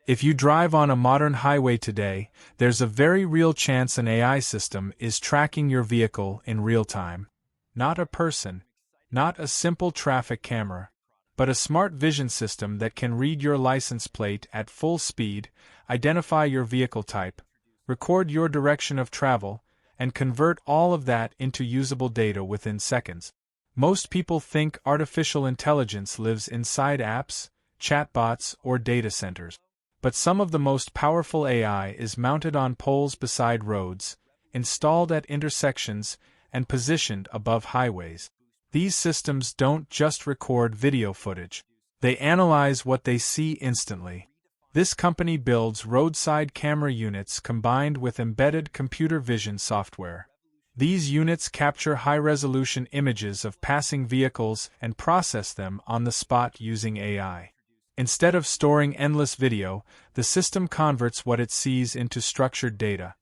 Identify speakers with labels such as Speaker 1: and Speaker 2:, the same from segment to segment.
Speaker 1: If you drive on a modern highway today, there's a very real chance an AI system is tracking your vehicle in real time. Not a person, not a simple traffic camera, but a smart vision system that can read your license plate at full speed, identify your vehicle type, record your direction of travel, and convert all of that into usable data within seconds. Most people think artificial intelligence lives inside apps, chatbots, or data centers. But some of the most powerful AI is mounted on poles beside roads, installed at intersections, and positioned above highways. These systems don't just record video footage. They analyze what they see instantly. This company builds roadside camera units combined with embedded computer vision software. These units capture high-resolution images of passing vehicles and process them on the spot using AI. Instead of storing endless video, the system converts what it sees into structured data.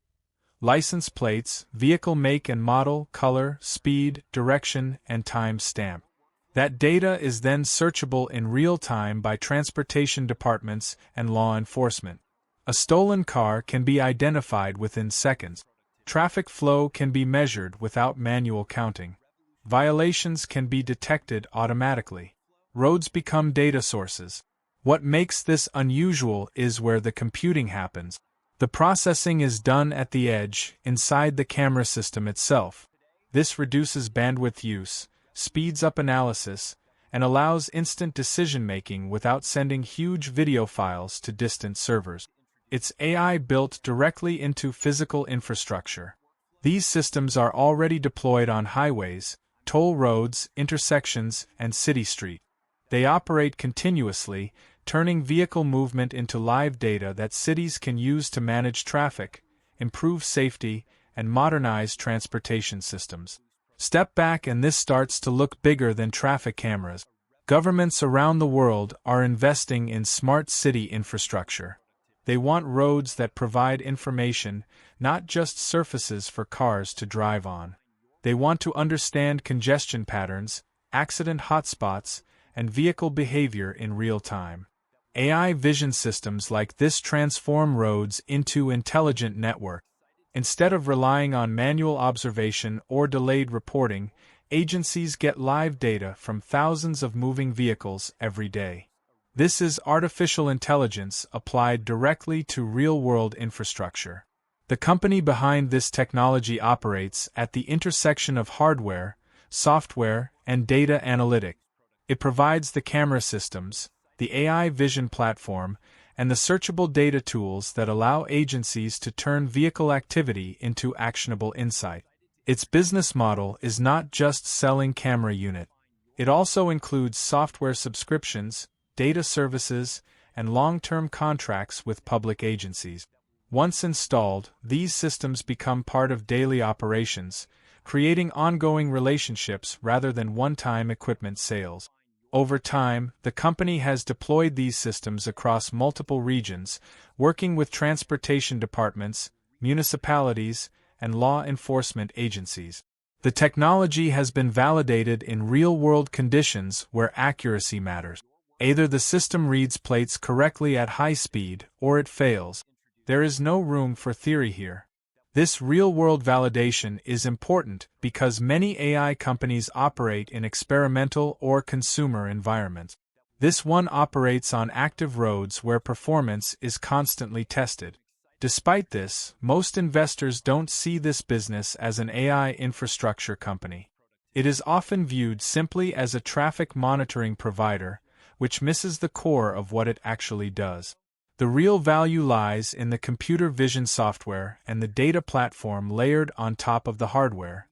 Speaker 1: License plates, vehicle make and model, color, speed, direction, and time stamp. That data is then searchable in real time by transportation departments and law enforcement. A stolen car can be identified within seconds. Traffic flow can be measured without manual counting. Violations can be detected automatically. Roads become data sources. What makes this unusual is where the computing happens. The processing is done at the edge, inside the camera system itself. This reduces bandwidth use, speeds up analysis, and allows instant decision-making without sending huge video files to distant servers. It's AI built directly into physical infrastructure. These systems are already deployed on highways, toll roads, intersections, and city streets. They operate continuously, turning vehicle movement into live data that cities can use to manage traffic, improve safety, and modernize transportation systems. Step back and this starts to look bigger than traffic cameras. Governments around the world are investing in smart city infrastructure. They want roads that provide information, not just surfaces for cars to drive on. They want to understand congestion patterns, accident hotspots, and vehicle behavior in real time. AI vision systems like this transform roads into intelligent networks. Instead of relying on manual observation or delayed reporting, agencies get live data from thousands of moving vehicles every day. This is artificial intelligence applied directly to real-world infrastructure. The company behind this technology operates at the intersection of hardware, software, and data analytics. It provides the camera systems, the AI vision platform, and the searchable data tools that allow agencies to turn vehicle activity into actionable insight. Its business model is not just selling camera unit. It also includes software subscriptions, data services, and long-term contracts with public agencies. Once installed, these systems become part of daily operations, creating ongoing relationships rather than one-time equipment sales. Over time, the company has deployed these systems across multiple regions, working with transportation departments, municipalities, and law enforcement agencies. The technology has been validated in real-world conditions where accuracy matters. Either the system reads plates correctly at high speed, or it fails. There is no room for theory here. This real-world validation is important because many AI companies operate in experimental or consumer environments. This one operates on active roads where performance is constantly tested. Despite this, most investors don't see this business as an AI infrastructure company. It is often viewed simply as a traffic monitoring provider, which misses the core of what it actually does. The real value lies in the computer vision software and the data platform layered on top of the hardware.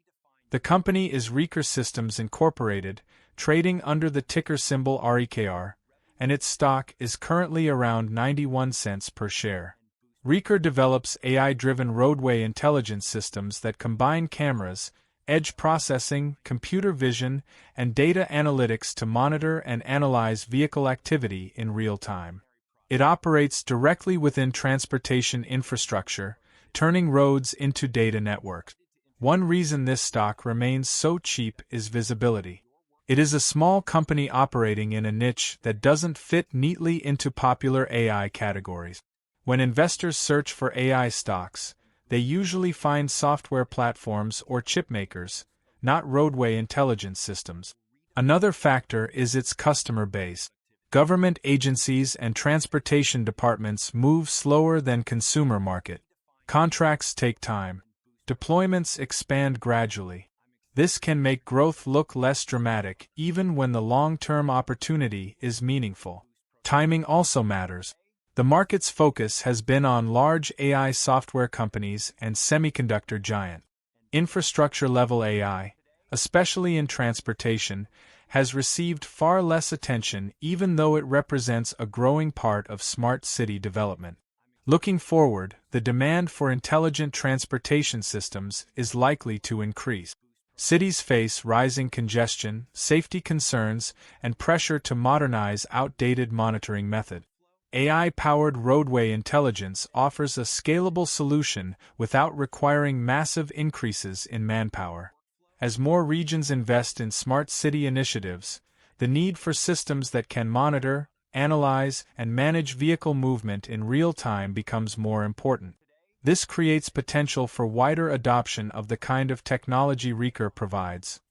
Speaker 1: The company is Rekor Systems Incorporated, trading under the ticker symbol REKR, and its stock is currently around 91 cents per share. Rekor develops AI-driven roadway intelligence systems that combine cameras, edge processing, computer vision, and data analytics to monitor and analyze vehicle activity in real time. It operates directly within transportation infrastructure, turning roads into data networks. One reason this stock remains so cheap is visibility. It is a small company operating in a niche that doesn't fit neatly into popular AI categories. When investors search for AI stocks, they usually find software platforms or chip makers, not roadway intelligence systems. Another factor is its customer base. Government agencies and transportation departments move slower than consumer market. Contracts take time. Deployments expand gradually. This can make growth look less dramatic even when the long-term opportunity is meaningful. Timing also matters. The market's focus has been on large AI software companies and semiconductor giants. Infrastructure-level AI, especially in transportation, has received far less attention even though it represents a growing part of smart city development. Looking forward, the demand for intelligent transportation systems is likely to increase. Cities face rising congestion, safety concerns, and pressure to modernize outdated monitoring methods. AI-powered roadway intelligence offers a scalable solution without requiring massive increases in manpower. As more regions invest in smart city initiatives, the need for systems that can monitor, analyze, and manage vehicle movement in real time becomes more important. This creates potential for wider adoption of the kind of technology Rekor provides.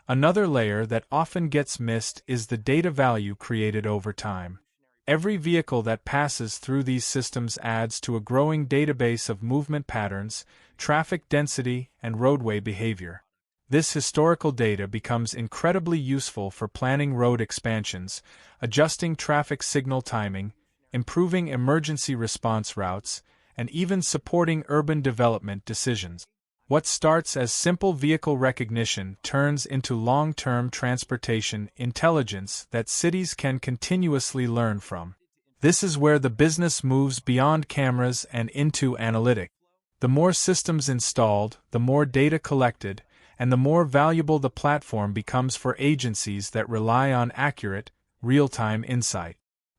Speaker 1: Another layer that often gets missed is the data value created over time. Every vehicle that passes through these systems adds to a growing database of movement patterns, traffic density, and roadway behavior. This historical data becomes incredibly useful for planning road expansions, adjusting traffic signal timing, improving emergency response routes, and even supporting urban development decisions. What starts as simple vehicle recognition turns into long-term transportation intelligence that cities can continuously learn from. This is where the business moves beyond cameras and into analytics. The more systems installed, the more data collected, and the more valuable the platform becomes for agencies that rely on accurate, real-time insight.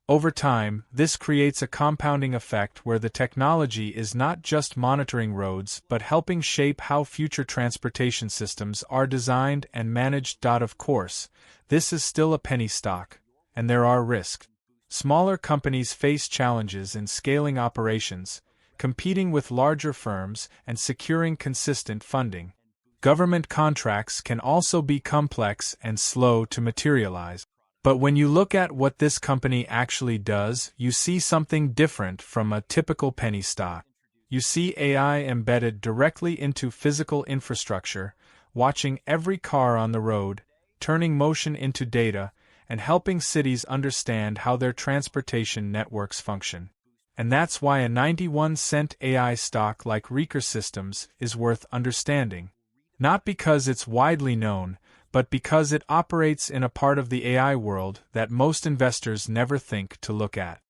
Speaker 1: Over time, this creates a compounding effect where the technology is not just monitoring roads but helping shape how future transportation systems are designed and managed. Of course, this is still a penny stock, and there are risks. Smaller companies face challenges in scaling operations, competing with larger firms, and securing consistent funding. Government contracts can also be complex and slow to materialize. But when you look at what this company actually does, you see something different from a typical penny stock. You see AI embedded directly into physical infrastructure, watching every car on the road, turning motion into data, and helping cities understand how their transportation networks function. And that's why a 91-cent AI stock like Rekor Systems is worth understanding. Not because it's widely known, but because it operates in a part of the AI world that most investors never think to look at.